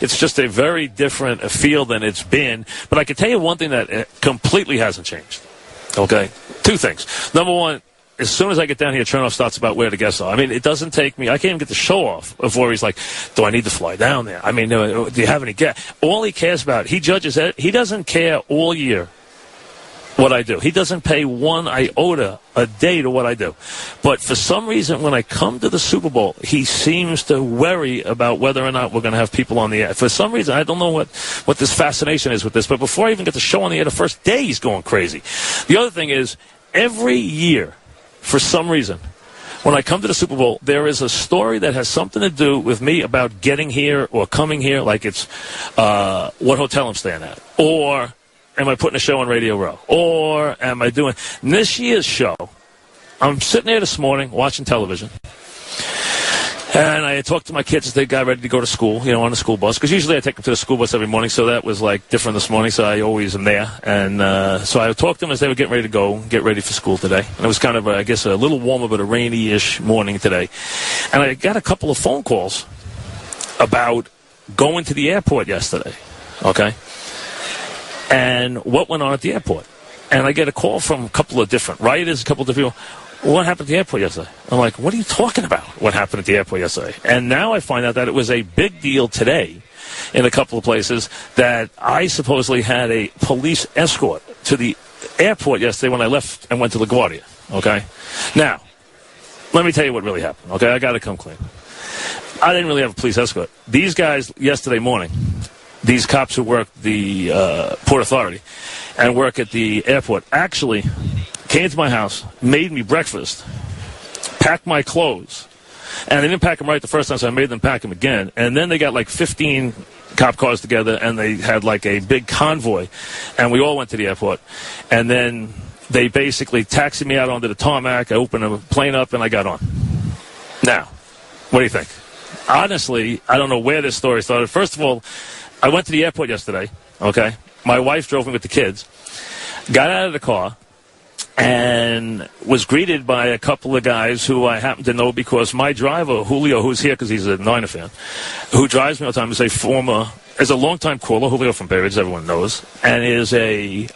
It's just a very different feel than it's been. But I can tell you one thing that completely hasn't changed. Okay? Two things. Number one, as soon as I get down here, Chernoff starts about where the guests are. I mean, it doesn't take me. I can't even get the show off before he's like, do I need to fly down there? I mean, do you have any guests? All he cares about, he judges it. He doesn't care all year what I do. He doesn't pay one iota a day to what I do. But for some reason, when I come to the Super Bowl, he seems to worry about whether or not we're going to have people on the air. For some reason, I don't know what this fascination is with this, but before I even get the show on the air, the first day he's going crazy. The other thing is, every year, for some reason, when I come to the Super Bowl, there is a story that has something to do with me about getting here or coming here, like it's what hotel I'm staying at, or am I putting a show on Radio Row, or am I doing this year's show? I'm sitting there this morning watching television, and I talked to my kids as they got ready to go to school, on the school bus, because usually I take them to the school bus every morning, so that was like different this morning, so I always am there. And so I talked to them as they were getting ready to go, get ready for school today. And it was kind of, I guess, a little warmer, but a rainy-ish morning today. And I got a couple of phone calls about going to the airport yesterday, okay? And what went on at the airport. And I get a call from a couple of different writers, a couple of different people. What happened at the airport yesterday? I'm like, what are you talking about? What happened at the airport yesterday? And now I find out that it was a big deal today in a couple of places that I supposedly had a police escort to the airport yesterday when I left and went to LaGuardia. Okay? Now, let me tell you what really happened. Okay? I got to come clean. I didn't really have a police escort. These guys yesterday morning, these cops who work the Port Authority and work at the airport, actually came to my house, made me breakfast, packed my clothes, and they didn't pack them right the first time, so I made them pack them again. And then they got like 15 cop cars together, and they had like a big convoy, and we all went to the airport. And then they basically taxied me out onto the tarmac. I opened a plane up, and I got on. Now, what do you think? Honestly, I don't know where this story started. First of all, I went to the airport yesterday, okay? My wife drove me with the kids, got out of the car, and was greeted by a couple of guys who I happen to know because my driver, Julio, who's here because he's a Niner fan, who drives me all the time, is a longtime caller, Julio from Bay Ridge, everyone knows, and is a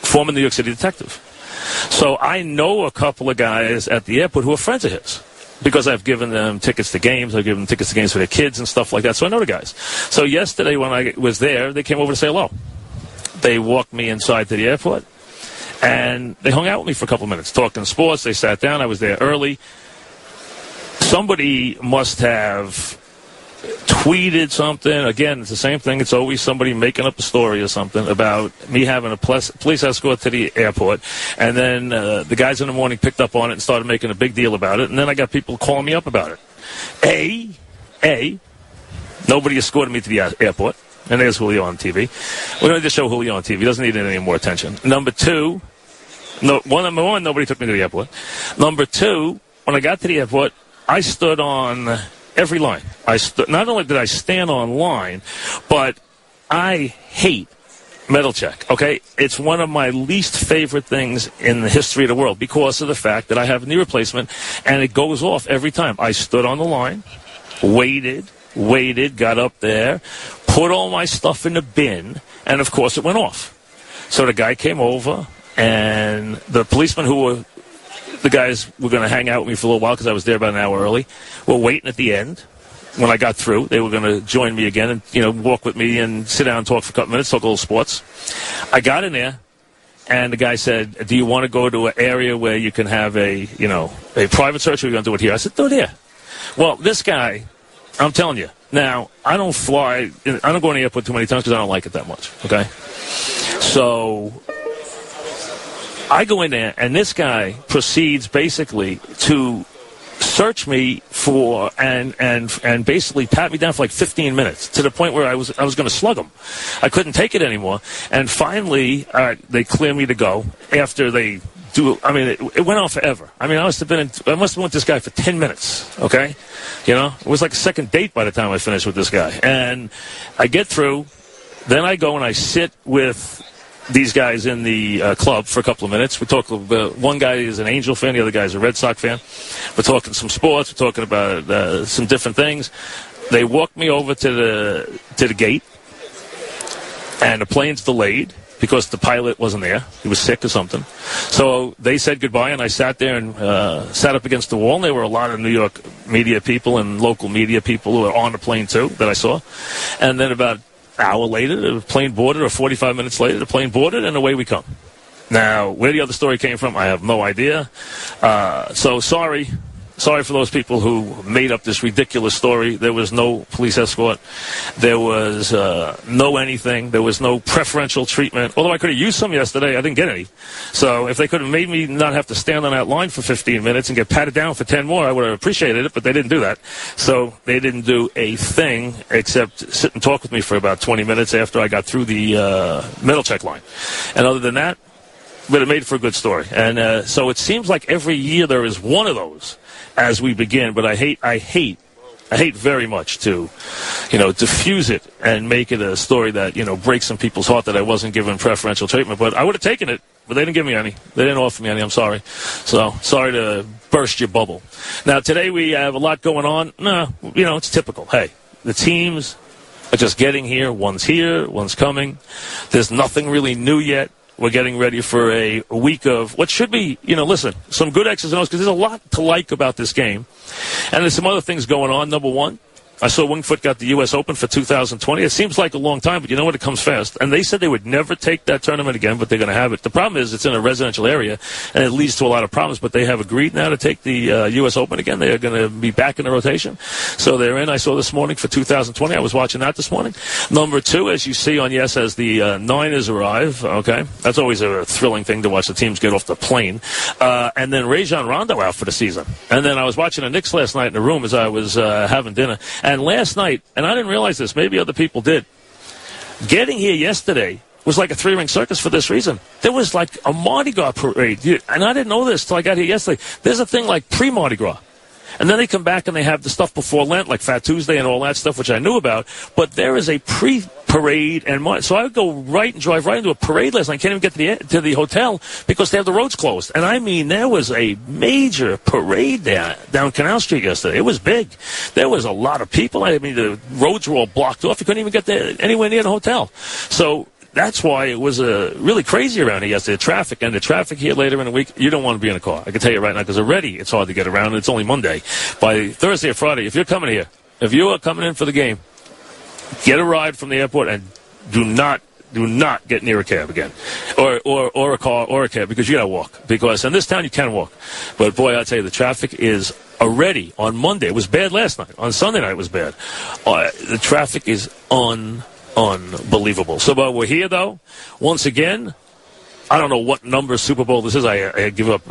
former New York City detective. So I know a couple of guys at the airport who are friends of his because I've given them tickets to games. I've given them tickets to games for their kids and stuff like that, so I know the guys. So yesterday when I was there, they came over to say hello. They walked me inside to the airport. And they hung out with me for a couple of minutes, talking sports. They sat down. I was there early. Somebody must have tweeted something. Again, it's the same thing. It's always somebody making up a story or something about me having a police escort to the airport. And then the guys in the morning picked up on it and started making a big deal about it. And then I got people calling me up about it. Nobody escorted me to the airport. And there's Julio on TV. We don't need to show Julio on TV. He doesn't need any more attention. Number one, nobody took me to the airport. Number two, when I got to the airport, I stood on every line. Not only did I stand on line, but I hate metal check, okay? It's one of my least favorite things in the history of the world because of the fact that I have a knee replacement, and it goes off every time. I stood on the line, waited, got up there, put all my stuff in the bin, and of course it went off. So the guy came over, and the policemen the guys were going to hang out with me for a little while because I was there about an hour early, were waiting at the end. When I got through, they were going to join me again and, walk with me and sit down and talk for a couple minutes, talk a little sports. I got in there, and the guy said, do you want to go to an area where you can have a private search, or are you going to do it here? I said, do it here. Well, this guy, I'm telling you, now, I don't go on the airport too many times because I don't like it that much, okay? So I go in there, and this guy proceeds basically to search me for and basically pat me down for like 15 minutes to the point where I was going to slug him. I couldn't take it anymore, and finally they clear me to go after they do. I mean, it went on forever. I mean, I must have been with this guy for 10 minutes. Okay, it was like a second date by the time I finished with this guy, and I get through. Then I go and I sit with these guys in the club for a couple of minutes. We talk about, one guy is an Angel fan, the other guy is a Red Sox fan. We're talking some sports. We're talking about some different things. They walked me over to the gate, and the plane's delayed because the pilot wasn't there. He was sick or something. So they said goodbye, and I sat there and sat up against the wall. And there were a lot of New York media people and local media people who were on the plane, too, that I saw. And then about an hour later, the plane boarded, or 45 minutes later, the plane boarded, and away we come. Now, where the other story came from, I have no idea. So sorry. Sorry for those people who made up this ridiculous story. There was no police escort. There was no anything. There was no preferential treatment. Although I could have used some yesterday, I didn't get any. So if they could have made me not have to stand on that line for 15 minutes and get patted down for 10 more, I would have appreciated it, but they didn't do that. So they didn't do a thing except sit and talk with me for about 20 minutes after I got through the metal check line. And other than that, but it made for a good story. And so it seems like every year there is one of those as we begin, but I hate very much to, diffuse it and make it a story that, breaks some people's heart that I wasn't given preferential treatment. But I would have taken it, but they didn't give me any. They didn't offer me any. I'm sorry. So, sorry to burst your bubble. Now, today we have a lot going on. No, it's typical. Hey, the teams are just getting here. One's here, one's coming. There's nothing really new yet. We're getting ready for a week of what should be, listen, some good X's and O's, because there's a lot to like about this game. And there's some other things going on. Number one, I saw Wingfoot got the U.S. Open for 2020. It seems like a long time, but you know what? It comes fast. And they said they would never take that tournament again, but they're going to have it. The problem is it's in a residential area, and it leads to a lot of problems, but they have agreed now to take the U.S. Open again. They are going to be back in the rotation. So they're in. I saw this morning for 2020. I was watching that this morning. Number two, as you see on Yes, as the Niners arrive, okay? That's always a thrilling thing to watch the teams get off the plane. And then Rajon Rondo out for the season. And then I was watching the Knicks last night in the room as I was having dinner. And last night, and I didn't realize this, maybe other people did, getting here yesterday was like a three-ring circus for this reason. There was like a Mardi Gras parade, and I didn't know this till I got here yesterday. There's a thing like pre-Mardi Gras. And then they come back and they have the stuff before Lent, like Fat Tuesday and all that stuff, which I knew about. But there is a pre-parade, and so I would go right and drive right into a parade last night. I can't even get to the hotel because they have the roads closed. And I mean, there was a major parade down Canal Street yesterday. It was big. There was a lot of people. I mean, the roads were all blocked off. You couldn't even get there anywhere near the hotel. So that's why it was really crazy around here yesterday. The traffic here later in the week, you don't want to be in a car. I can tell you right now, because already it's hard to get around, and it's only Monday. By Thursday or Friday, if you're coming here, if you are coming in for the game, get a ride from the airport and do not get near a cab again, or a car or a cab, because you got to walk. Because in this town you can walk, but boy, I tell you, the traffic is already on Monday. It was bad last night. On Sunday night it was bad. The traffic is unbelievable. So, but we're here, though. Once again, I don't know what number Super Bowl this is. I give up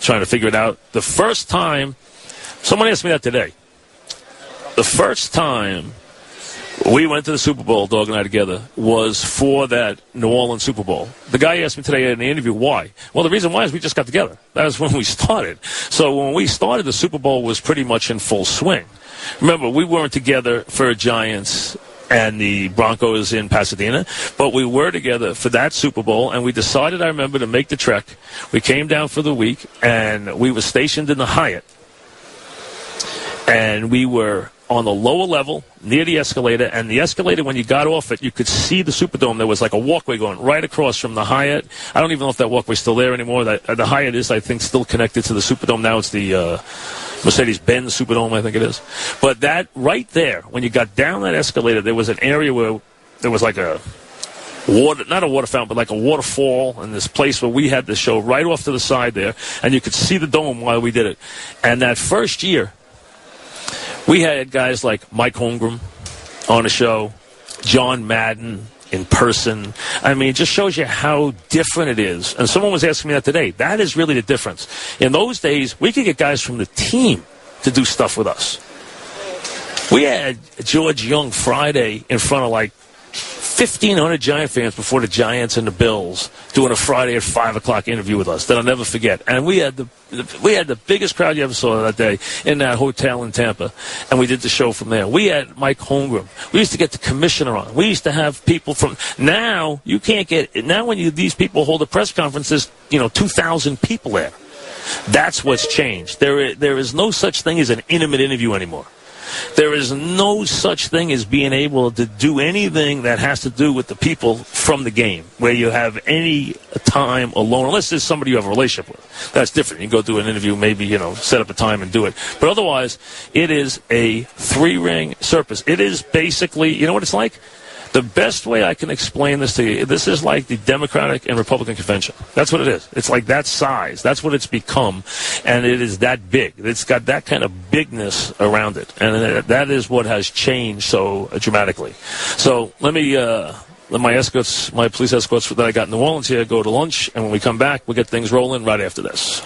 trying to figure it out. The first time, someone asked me that today. The first time we went to the Super Bowl, Dog and I together, was for that New Orleans Super Bowl. The guy asked me today in the interview, why? Well, the reason why is we just got together. That was when we started. So when we started, the Super Bowl was pretty much in full swing. Remember, we weren't together for Giants and the Broncos in Pasadena, but we were together for that Super Bowl, and we decided, I remember, to make the trek. We came down for the week, and we were stationed in the Hyatt, and we were on the lower level near the escalator, and the escalator, when you got off it, you could see the Superdome. There was like a walkway going right across from the Hyatt. I don't even know if that walkway's still there anymore. The Hyatt is, I think, still connected to the Superdome. Now it's the Mercedes-Benz Superdome, I think it is. But that right there, when you got down that escalator, there was an area where there was like a water, not a water fountain, but like a waterfall, and this place where we had the show right off to the side there, and you could see the dome while we did it. And that first year, we had guys like Mike Holmgren on the show, John Madden in person. I mean, it just shows you how different it is. And someone was asking me that today. That is really the difference. In those days, we could get guys from the team to do stuff with us. We had George Young Friday in front of like 1,500 Giant fans before the Giants and the Bills doing a Friday at 5 o'clock interview with us that I'll never forget. And we had the biggest crowd you ever saw that day in that hotel in Tampa, and we did the show from there. We had Mike Holmgren. We used to get the commissioner on. We used to have people from. Now you can't get. Now when these people hold a press conference, there's 2,000 people there. That's what's changed. There is no such thing as an intimate interview anymore. There is no such thing as being able to do anything that has to do with the people from the game, where you have any time alone, unless there's somebody you have a relationship with. That's different. You can go do an interview, maybe, set up a time and do it. But otherwise, it is a three-ring circus. It is basically, you know what it's like? The best way I can explain this to you, this is like the Democratic and Republican convention. That's what it is. It's like that size. That's what it's become, and it is that big. It's got that kind of bigness around it, and that is what has changed so dramatically. So let me let my police escorts that I got in New Orleans here go to lunch, and when we come back, we'll get things rolling right after this.